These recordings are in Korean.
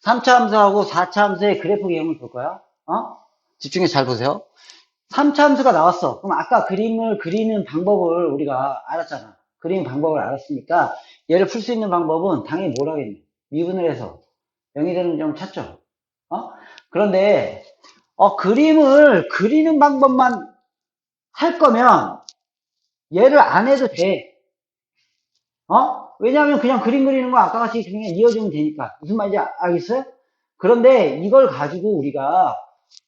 3차 함수하고 4차 함수의 그래프 개형을 볼 거야. 집중해서 잘 보세요. 3차 함수가 나왔어. 그럼 아까 그림을 그리는 방법을 우리가 알았잖아. 그리는 방법을 알았으니까 얘를 풀 수 있는 방법은 당연히 뭘 하겠니? 미분을 해서 0이 되는 점 찾죠. 그런데 그림을 그리는 방법만 할 거면 얘를 안 해도 돼. 왜냐하면 그냥 그림 그리는 거 아까 같이 그냥 이어주면 되니까. 무슨 말인지 알겠어요? 그런데 이걸 가지고 우리가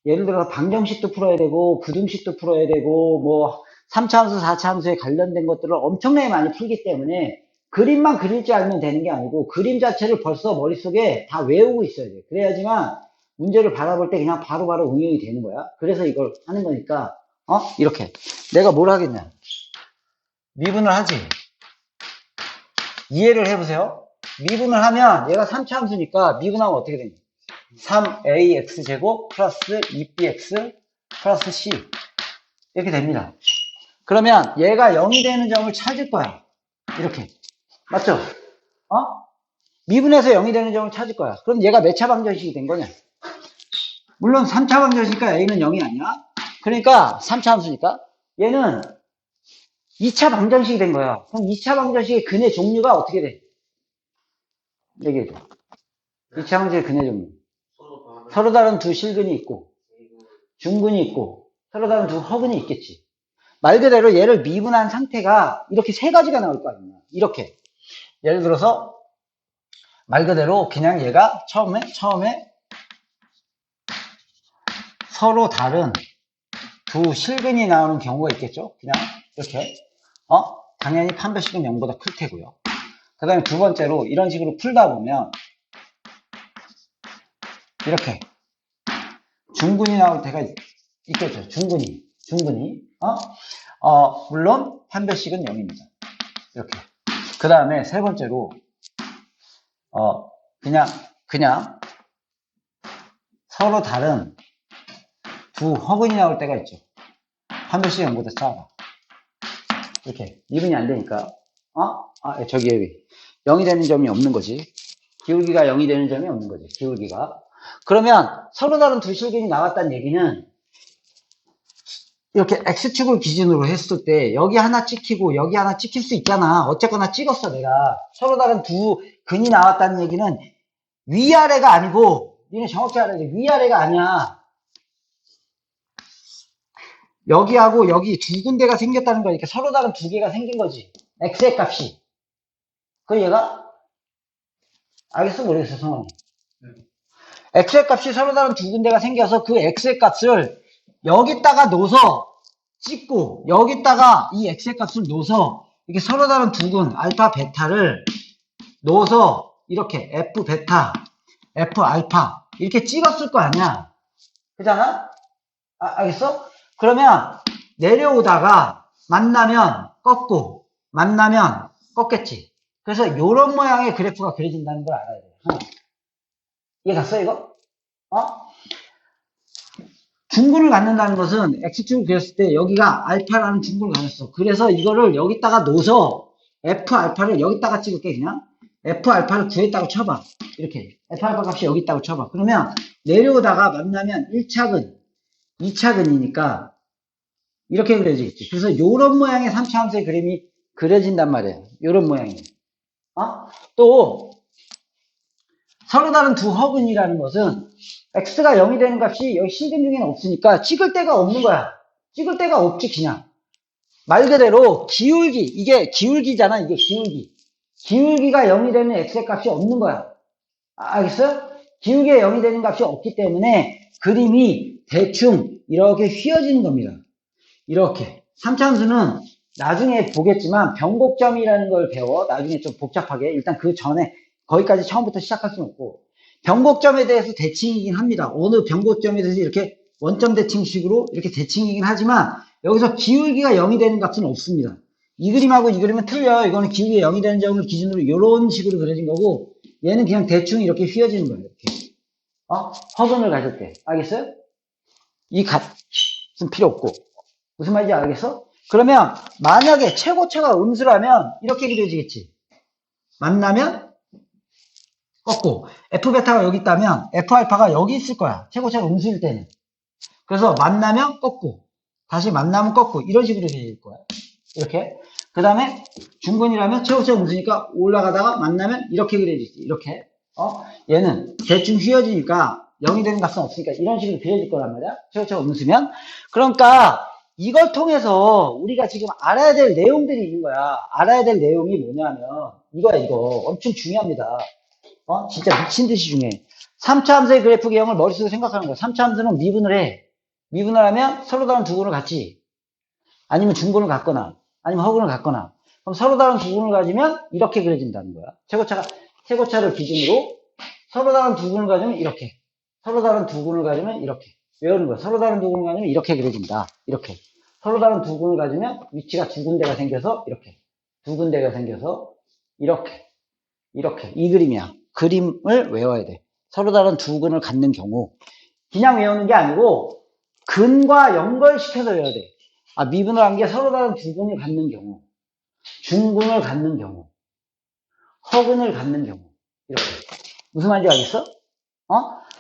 예를 들어서 방정식도 풀어야 되고 부등식도 풀어야 되고 뭐 3차 함수 4차 함수에 관련된 것들을 엄청나게 많이 풀기 때문에 그림만 그릴 줄 알면 되는 게 아니고 그림 자체를 벌써 머릿속에 다 외우고 있어야 돼. 그래야지만 문제를 바라볼 때 그냥 바로바로 응용이 되는 거야. 그래서 이걸 하는 거니까 이렇게 내가 뭘 하겠냐, 미분을 하지. 이해를 해보세요. 미분을 하면 얘가 3차 함수니까 미분하면 어떻게 되냐, 3ax제곱 플러스 2bx 플러스 c 이렇게 됩니다. 그러면 얘가 0이 되는 점을 찾을 거야. 이렇게. 맞죠? 미분해서 0이 되는 점을 찾을 거야. 그럼 얘가 몇 차 방정식이 된 거냐? 물론 3차 방정식이니까 a는 0이 아니야. 그러니까 3차 함수니까 얘는 2차 방정식이 된 거야. 그럼 2차 방정식의 근의 종류가 어떻게 돼? 얘기해줘. 2차 방정식의 근의 종류. 서로 다른 두 실근이 있고 중근이 있고 서로 다른 두 허근이 있겠지. 말 그대로 얘를 미분한 상태가 이렇게 세 가지가 나올 거 아니냐. 이렇게. 예를 들어서 말 그대로 그냥 얘가 처음에 서로 다른 두 실근이 나오는 경우가 있겠죠. 그냥 이렇게. 당연히 판별식은 0보다 클 테고요. 그 다음에 두 번째로 이런 식으로 풀다 보면 이렇게 중근이 나올 때가 있겠죠. 중근이. 물론 판별식은 0입니다. 이렇게. 그 다음에 세 번째로 그냥 서로 다른 두 허근이 나올 때가 있죠. 판별식 0보다 작아. 이렇게 미분이 안 되니까 저기 0이 되는 점이 없는 거지. 기울기가 0이 되는 점이 없는 거지. 기울기가. 그러면 서로 다른 두 실근이 나왔다는 얘기는 이렇게 X축을 기준으로 했을 때 여기 하나 찍히고 여기 하나 찍힐 수 있잖아. 어쨌거나 찍었어 내가. 서로 다른 두 근이 나왔다는 얘기는 위아래가 아니고, 니네 정확히 알아야 돼. 위아래가 아니야. 여기하고 여기 두 군데가 생겼다는 거니까 서로 다른 두 개가 생긴 거지. X의 값이. 그 얘가 알겠어? 모르겠어 성원이. X의 값이 서로 다른 두 군데가 생겨서 그 X의 값을 여기다가 놓아서 찍고 여기다가 이 X의 값을 놓아서 이렇게 서로 다른 두 군 알파 베타를 놓아서 이렇게 F 베타 F 알파 이렇게 찍었을 거 아니야. 그잖아? 알겠어? 그러면 내려오다가 만나면 꺾고 만나면 꺾겠지. 그래서 이런 모양의 그래프가 그려진다는 걸 알아야 돼. 이해 갔어 이거? 중근을 갖는다는 것은 X축을 그렸을 때 여기가 알파라는 중근을 가졌어. 그래서 이거를 여기다가 놓아서 F 알파를 여기다가 찍을게. 그냥 F 알파를 구했다고 쳐봐. 이렇게 F 알파 값이 여기 있다고 쳐봐. 그러면 내려오다가 만나면 1차근 2차근이니까 이렇게 그려지겠지. 그래서 이런 모양의 3차 함수의 그림이 그려진단 말이에요. 이런 모양이. 또 서로 다른 두 허근이라는 것은 x가 0이 되는 값이 여기 실근 중에는 없으니까 찍을 데가 없는 거야. 찍을 데가 없지 그냥. 말 그대로 기울기, 이게 기울기잖아. 이게 기울기. 기울기가 0이 되는 x의 값이 없는 거야. 알겠어요? 기울기가 0이 되는 값이 없기 때문에 그림이 대충 이렇게 휘어지는 겁니다. 이렇게. 3차 함수는 나중에 보겠지만 변곡점이라는 걸 배워. 나중에 좀 복잡하게. 일단 그 전에 거기까지 처음부터 시작할 수는 없고 변곡점에 대해서 대칭이긴 합니다. 어느 변곡점에 대해서 이렇게 원점 대칭식으로 이렇게 대칭이긴 하지만 여기서 기울기가 0이 되는 값은 없습니다. 이 그림하고 이 그림은 틀려요. 이거는 기울기가 0이 되는 점을 기준으로 이런 식으로 그려진 거고 얘는 그냥 대충 이렇게 휘어지는 거예요. 이렇게. 허근을 가질 때. 알겠어요? 이 값은 필요 없고. 무슨 말인지 알겠어? 그러면 만약에 최고차가 음수라면 이렇게 그려지겠지. 만나면 꺾고, F 베타가 여기 있다면 F 알파가 여기 있을 거야. 최고차가 음수일 때는. 그래서 만나면 꺾고, 다시 만나면 꺾고, 이런 식으로 될 거야. 이렇게. 그 다음에 중근이라면 최고차가 음수니까 올라가다가 만나면 이렇게 그려지지. 이렇게. 얘는 대충 휘어지니까 0이 되는 값은 없으니까 이런 식으로 그려질 거란 말이야. 최고차가 음수면. 그러니까 이걸 통해서 우리가 지금 알아야 될 내용들이 있는 거야. 알아야 될 내용이 뭐냐면 이거야, 이거. 엄청 중요합니다. 진짜 미친 듯이 중요해. 3차 함수의 그래프 개형을 머릿속에 생각하는 거야. 3차 함수는 미분을 해. 미분을 하면 서로 다른 두 근을 갖지. 아니면 중근을 갖거나, 아니면 허근을 갖거나. 그럼 서로 다른 두 근을 가지면 이렇게 그려진다는 거야. 최고차를 기준으로 서로 다른 두 근을 가지면 이렇게. 서로 다른 두 근을 가지면 이렇게. 외우는 거야. 서로 다른 두 근을 가지면 이렇게 그려진다. 이렇게. 서로 다른 두 근을 가지면 위치가 두 군데가 생겨서 이렇게. 두 군데가 생겨서 이렇게. 이렇게. 이 그림이야. 그림을 외워야 돼. 서로 다른 두 근을 갖는 경우. 그냥 외우는 게 아니고 근과 연결시켜서 외워야 돼. 미분을 한 게 서로 다른 두 근을 갖는 경우, 중근을 갖는 경우, 허근을 갖는 경우. 이렇게. 무슨 말인지 알겠어?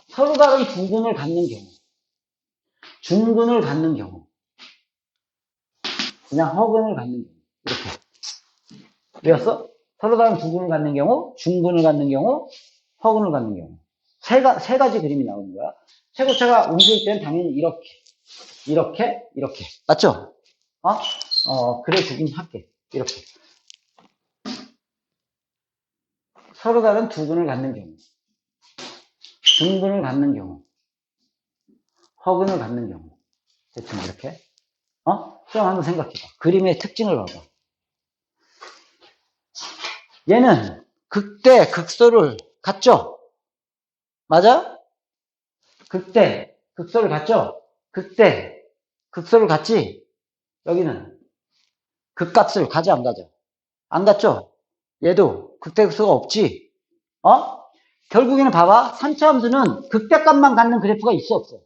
서로 다른 두 근을 갖는 경우, 중근을 갖는 경우, 그냥 허근을 갖는 경우. 이렇게. 외웠어? 서로 다른 두 근을 갖는 경우, 중근을 갖는 경우, 허근을 갖는 경우. 세 가지 그림이 나오는 거야. 최고차가 음수일 때는 당연히 이렇게, 이렇게, 이렇게. 맞죠? 그래 주긴 할게. 이렇게. 서로 다른 두 근을 갖는 경우, 중근을 갖는 경우, 허근을 갖는 경우. 대충 이렇게. 그럼 한번 생각해봐. 그림의 특징을 봐봐. 얘는 극대, 극소를 갖죠? 맞아? 극대, 극소를 갖죠? 극대, 극소를 갖지? 여기는 극값을 가져, 안 가져? 안 갖죠? 얘도 극대, 극소가 없지? 결국에는 봐봐. 3차 함수는 극대값만 갖는 그래프가 있어, 없어?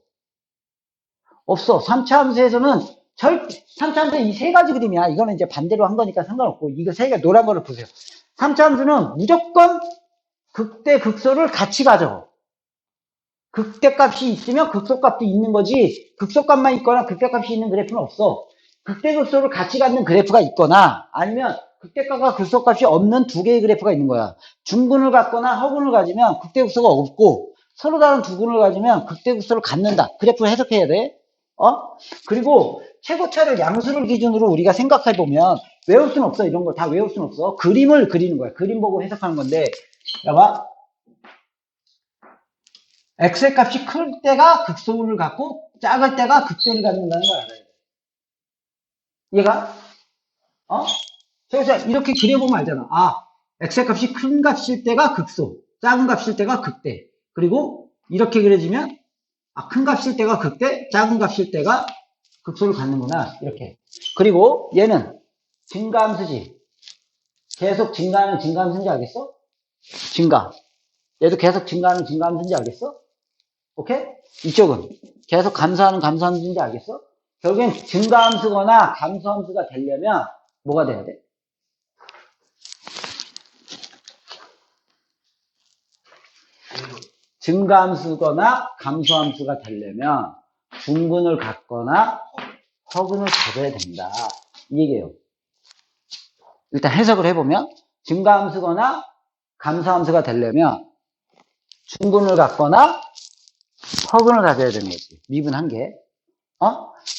없어. 3차 함수에서는 3차 함수 이 세 가지 그림이야. 이거는 이제 반대로 한 거니까 상관없고, 이거 세 개, 노란 거를 보세요. 3차 함수는 무조건 극대, 극소를 같이 가져. 극대값이 있으면 극소값도 있는 거지, 극소값만 있거나 극대값이 있는 그래프는 없어. 극대, 극소를 같이 갖는 그래프가 있거나, 아니면 극대값과 극소값이 없는 두 개의 그래프가 있는 거야. 중근을 갖거나 허근을 가지면 극대, 극소가 없고, 서로 다른 두 근을 가지면 극대, 극소를 갖는다. 그래프를 해석해야 돼. 그리고 최고차를 양수를 기준으로 우리가 생각해보면 외울 수는 없어. 이런 걸 다 외울 수는 없어. 그림을 그리는 거야. 그림 보고 해석하는 건데, 봐봐. x의 값이 클 때가 극소를 갖고 작을 때가 극대를 갖는다는 걸 알아야 돼. 얘가 최고차 이렇게 그려보면 알잖아. x의 값이 큰 값일 때가 극소, 작은 값일 때가 극대. 그리고 이렇게 그려지면 큰 값일 때가 극대, 작은 값일 때가 극소를 갖는구나. 이렇게. 그리고 얘는 증가함수지. 계속 증가하는 증가함수인지 알겠어? 증가. 얘도 계속 증가하는 증가함수인지 알겠어? 오케이? 이쪽은 계속 감소하는 감소함수인지 알겠어? 결국엔 증가함수거나 감소함수가 되려면 뭐가 돼야 돼? 증가함수거나 감소함수가 되려면 중근을 갖거나 허근을 가져야 된다. 이 얘기예요. 일단 해석을 해보면 증가함수거나 감소함수가 되려면 중근을 갖거나 허근을 가져야 되는 거지. 미분 한 개.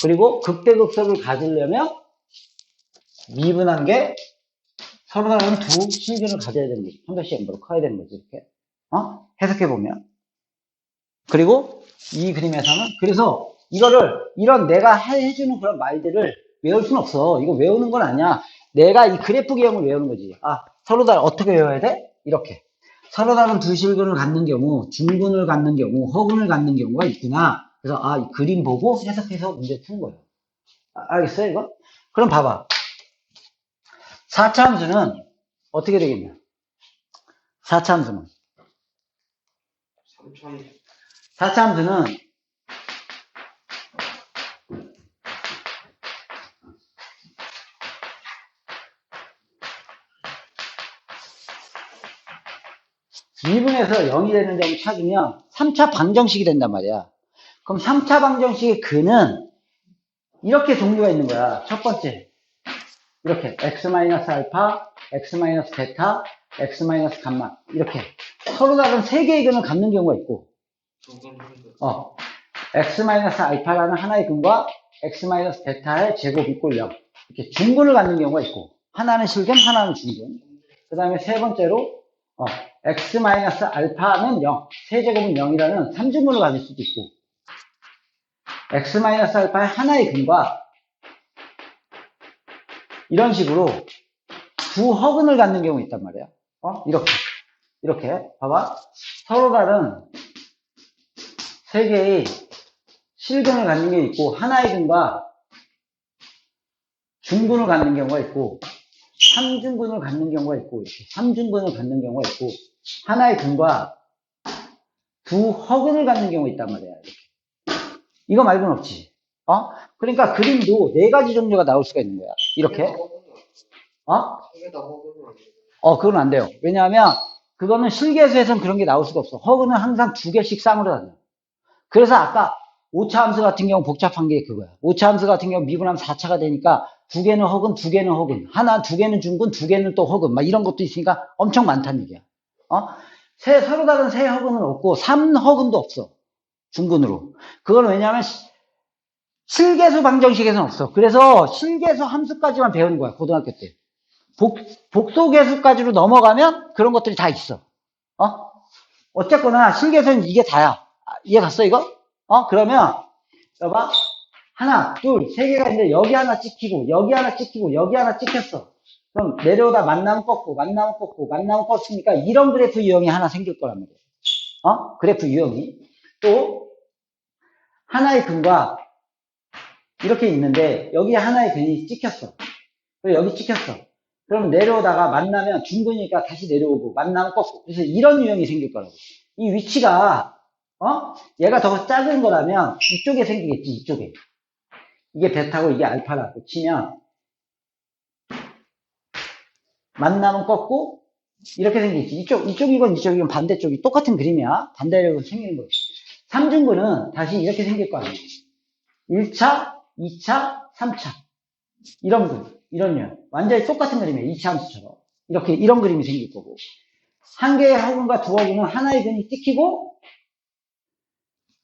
그리고 극대극소를 가지려면 미분 한 개, 서로 다른 두 실근을 가져야 되는 거지. 한 개씩 엠버로 커야 되는 거지. 이렇게. 해석해보면. 그리고 이 그림에서는, 그래서 이런 내가 해주는 그런 말들을 외울 수는 없어. 이거 외우는 건 아니야. 내가 이 그래프 개형을 외우는 거지. 서로 다른, 어떻게 외워야 돼? 이렇게. 서로 다른 두 실근을 갖는 경우, 중근을 갖는 경우, 허근을 갖는 경우가 있구나. 그래서, 이 그림 보고 해석해서 문제 푸는 거예요. 알겠어요, 이거? 그럼 봐봐. 4차 함수는 어떻게 되겠냐? 4차 함수는. 4차 함수는 미분에서 0이 되는 점을 찾으면 3차 방정식이 된단 말이야. 그럼 3차 방정식의 근은 이렇게 종류가 있는 거야. 첫 번째. 이렇게 x-알파, x-베타, x-감마 이렇게 서로 다른 세 개의 근을 갖는 경우가 있고 x-알파라는 하나의 근과 x-베타의 제곱 이꼴 0 이렇게 중근을 갖는 경우가 있고 하나는 실근, 하나는 중근. 그 다음에 세 번째로 x-알파는 0, 세제곱은 0이라는 3중근을 가질 수도 있고 x-알파의 하나의 근과 이런 식으로 두 허근을 갖는 경우가 있단 말이야. 이렇게 봐봐. 서로 다른 세 개의 실근을 갖는 게 있고 하나의 근과 중근을 갖는 경우가 있고 3중근을 갖는 경우가 있고 이렇게 3중근을 갖는 경우가 있고 하나의 근과 두 허근을 갖는 경우가 있단 말이야. 이렇게. 이거 말고는 없지. 그러니까 그림도 네 가지 종류가 나올 수가 있는 거야. 이렇게. 그건 안 돼요. 왜냐하면 그거는 실계수에서는 그런 게 나올 수가 없어. 허근은 항상 두 개씩 쌍으로 다녀. 그래서 아까 오차함수 같은 경우 복잡한 게 그거야. 오차함수 같은 경우 미분하면 4차가 되니까 두 개는 허근, 두 개는 허근. 두 개는 중근, 두 개는 또 허근. 막 이런 것도 있으니까 엄청 많다는 얘기야. 서로 다른 세 허근은 없고 3허근도 없어. 중근으로. 그건 왜냐하면 실계수 방정식에서는 없어. 그래서 실계수 함수까지만 배우는 거야. 고등학교 때. 복소계수까지로 넘어가면 그런 것들이 다 있어. 어쨌거나 실계수는 이게 다야. 이해 갔어 이거? 그러면 여봐 하나 둘 세 개가 있는데 여기 하나 찍히고 여기 하나 찍히고 여기 하나 찍혔어. 그럼 내려오다 만나면 꺾고 만나면 꺾고 만나면 꺾으니까 이런 그래프 유형이 하나 생길 거란 말이야. 그래프 유형이 또 하나의 근과 이렇게 있는데 여기 하나의 근이 찍혔어. 그리고 여기 찍혔어. 그럼 내려오다가 만나면 중근이니까 다시 내려오고 만나면 꺾고 그래서 이런 유형이 생길 거라고. 이 위치가 얘가 더 작은 거라면 이쪽에 생기겠지. 이쪽에 이게 베타고 이게 알파라고 치면 만나면 꺾고 이렇게 생기겠지. 이쪽이건 이쪽이건 반대쪽이 똑같은 그림이야. 반대로 생기는 거지. 3중근은 다시 이렇게 생길 거 아니에요. 1차 2차 3차 이런 그 이런 유 완전히 똑같은 그림이에요. 2차 함수처럼 이렇게 이런 그림이 생길 거고 한 개의 허근과 두 허근은 하나의 근이 찍히고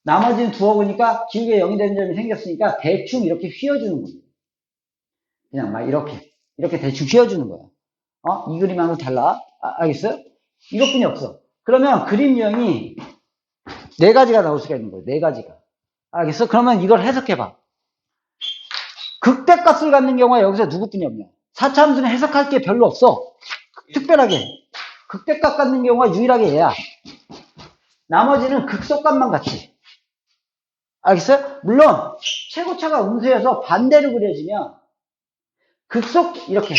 나머지는 두 허근이니까 기울기가 0이 되는 점이 생겼으니까 대충 이렇게 휘어주는 거예요. 그냥 막 이렇게 대충 휘어주는 거야. 이 그림하고 달라. 알겠어요? 이것뿐이 없어. 그러면 그림 유형이 네 가지가 나올 수가 있는 거예요. 네 가지가. 알겠어? 그러면 이걸 해석해봐. 극대값을 갖는 경우가 여기서 누구뿐이 없냐. 4차 함수는 해석할 게 별로 없어. 특별하게. 극대값 갖는 경우가 유일하게 얘야. 나머지는 극소값만 같이. 알겠어요? 물론 최고차가 음수여서 반대로 그려지면 이렇게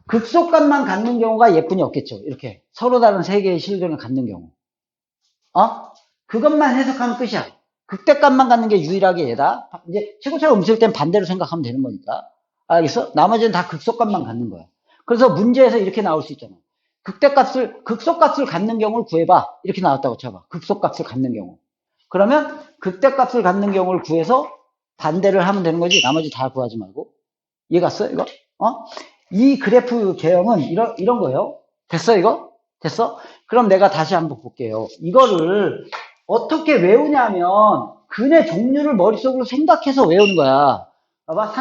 극소값만 갖는 경우가 예쁜이 없겠죠. 이렇게 서로 다른 세 개의 실근을 갖는 경우. 그것만 해석하면 끝이야. 극대값만 갖는 게 유일하게 얘다. 이제 최고차가 음수일 땐 반대로 생각하면 되는 거니까. 알겠어? 나머지는 다 극소값만 갖는 거야. 그래서 문제에서 이렇게 나올 수 있잖아. 극소값을 갖는 경우를 구해봐. 이렇게 나왔다고 쳐봐. 극소값을 갖는 경우. 그러면 극대값을 갖는 경우를 구해서 반대를 하면 되는 거지. 나머지 다 구하지 말고. 이해 갔어? 이거? 이 그래프 개형은 이런 거예요. 됐어, 이거? 됐어? 그럼 내가 다시 한번 볼게요. 이거를 어떻게 외우냐면 근의 종류를 머릿속으로 생각해서 외우는 거야. 봐봐.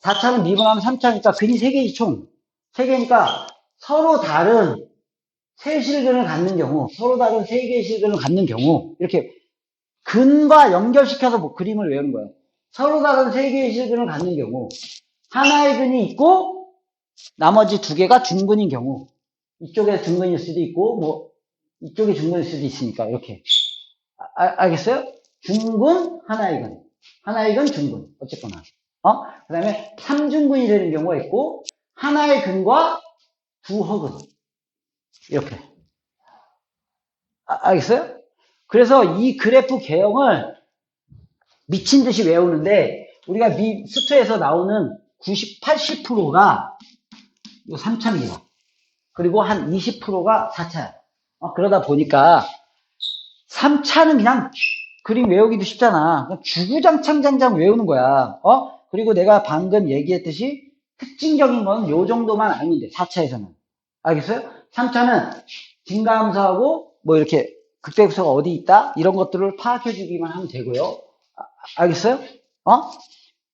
4차는 미분하면 3차니까 근이 3개지 총. 3개니까 서로 다른 세 실근을 갖는 경우, 서로 다른 세 개의 실근을 갖는 경우 이렇게 근과 연결시켜서 뭐 그림을 외우는 거야. 서로 다른 세 개의 실근을 갖는 경우 하나의 근이 있고 나머지 두 개가 중근인 경우 이쪽에 중근일 수도 있고 뭐 이쪽에 중근일 수도 있으니까 이렇게 알겠어요? 중근 하나의 근 중근 어쨌거나 그 다음에 3중근이 되는 경우가 있고 하나의 근과 두 허근 이렇게 알겠어요? 그래서 이 그래프 개형을 미친 듯이 외우는데 우리가 수투에서 나오는 90, 80%가 이 3차입니다. 그리고 한 20%가 4차야. 그러다 보니까 3차는 그냥 그림 외우기도 쉽잖아. 그냥 주구장창장장 외우는 거야. 그리고 내가 방금 얘기했듯이 특징적인 건 요 정도만 알면 돼. 4차에서는. 알겠어요? 3차는 증가함수하고 뭐 이렇게 극대극소가 어디 있다? 이런 것들을 파악해 주기만 하면 되고요. 알겠어요?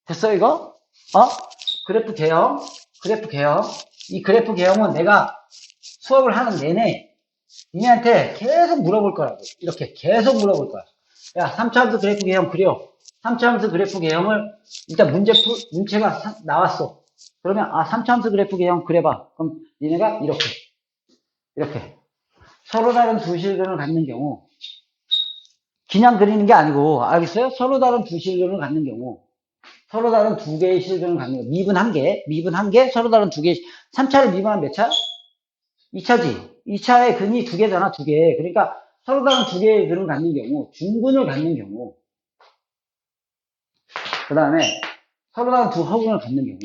됐어 이거? 그래프 개형. 그래프 개형. 이 그래프 개형은 내가 수업을 하는 내내 니네한테 계속 물어볼 거라고. 이렇게 계속 물어볼 거야. 야, 3차 함수 그래프 개형 그려. 3차 함수 그래프 개형을 일단 문제가 나왔어. 그러면 3차 함수 그래프 개형 그려봐. 그럼 니네가 이렇게 서로 다른 두 실근을 갖는 경우 그냥 그리는 게 아니고 알겠어요? 서로 다른 두 실근을 갖는 경우 서로 다른 두 개의 실근을 갖는 경우 미분 한 개, 서로 다른 두 개. 3차를 미분한 몇 차? 2차지. 2차에 근이 두 개잖아, 두 개. 그러니까 서로 다른 두 개의 근을 갖는 경우, 중근을 갖는 경우, 그 다음에 서로 다른 두 허근을 갖는 경우,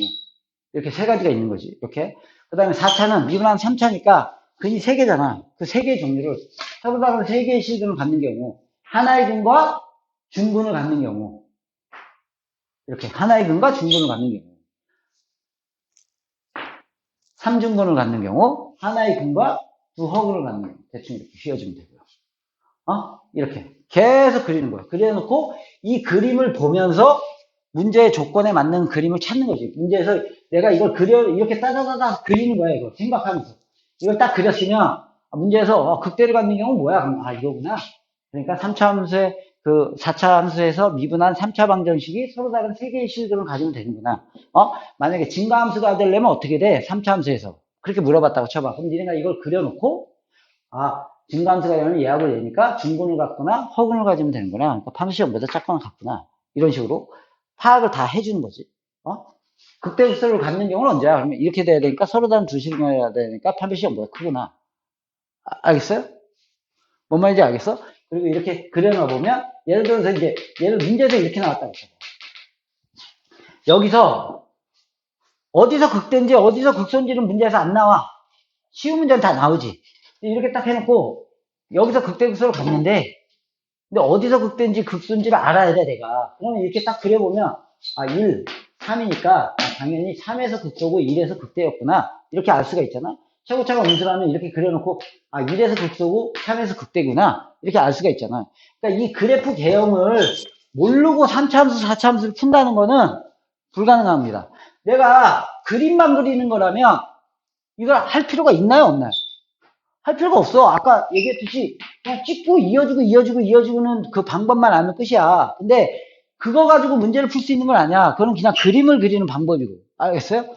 이렇게 세 가지가 있는 거지. 이렇게. 그 다음에 4차는 미분한 3차니까 근이 세 개잖아. 그 세 개의 종류를 서로 다른 세 개의 실근을 갖는 경우, 하나의 근과 중근을 갖는 경우, 이렇게 하나의 근과 중근을 갖는 경우, 3중근을 갖는 경우, 하나의 근과 두 허근을 갖는 경우, 대충 이렇게 휘어주면 되고요. 이렇게 계속 그리는 거예요. 그려놓고 이 그림을 보면서 문제의 조건에 맞는 그림을 찾는 거지. 문제에서 내가 이걸 이렇게 따다다다 그리는 거야, 이거. 생각하면서. 이걸 딱 그렸으면, 문제에서, 극대를 갖는 경우는 뭐야? 그럼, 이거구나. 그러니까 3차 함수의, 4차 함수에서 미분한 3차 방정식이 서로 다른 세 개의 실근을 가지면 되는구나. 만약에 증가함수가 되려면 어떻게 돼? 3차 함수에서. 그렇게 물어봤다고 쳐봐. 그럼 니네가 이걸 그려놓고, 증가함수가 되면 예하고 얘니까 중근을 갖거나 허근을 가지면 되는구나. 그러니까 판시험보다 작거나 같구나. 이런 식으로 파악을 다 해주는 거지. 극대극소를 갖는 경우는 언제야? 그러면 이렇게 돼야 되니까 서로 다른 두 실근이어야 되니까 판별시험보다 크구나. 알겠어요? 뭔 말인지 알겠어? 그리고 이렇게 그려놔 보면 예를 들어서 이제 문제에서 이렇게 나왔다고 해요. 여기서 어디서 극대인지 어디서 극소인지는 문제에서 안 나와. 쉬운 문제는 다 나오지. 이렇게 딱 해놓고 여기서 극대극소를 갖는데 근데 어디서 극대인지 극소인지를 알아야 돼 내가. 그러면 이렇게 딱 그려보면 1, 3이니까 당연히 3에서 극소고 1에서 극대였구나. 이렇게 알 수가 있잖아. 차고차고 음수라면 이렇게 그려놓고 1에서 극소고 3에서 극대구나. 이렇게 알 수가 있잖아. 그러니까 이 그래프 개형을 모르고 3차 함수, 4차 함수를 푼다는 거는 불가능합니다. 내가 그림만 그리는 거라면 이걸 할 필요가 있나요, 없나요? 할 필요가 없어. 아까 얘기했듯이 그냥 찍고 이어주고는 그 방법만 알면 끝이야. 근데 그거 가지고 문제를 풀 수 있는 건 아니야. 그건 그냥 그림을 그리는 방법이고. 알겠어요?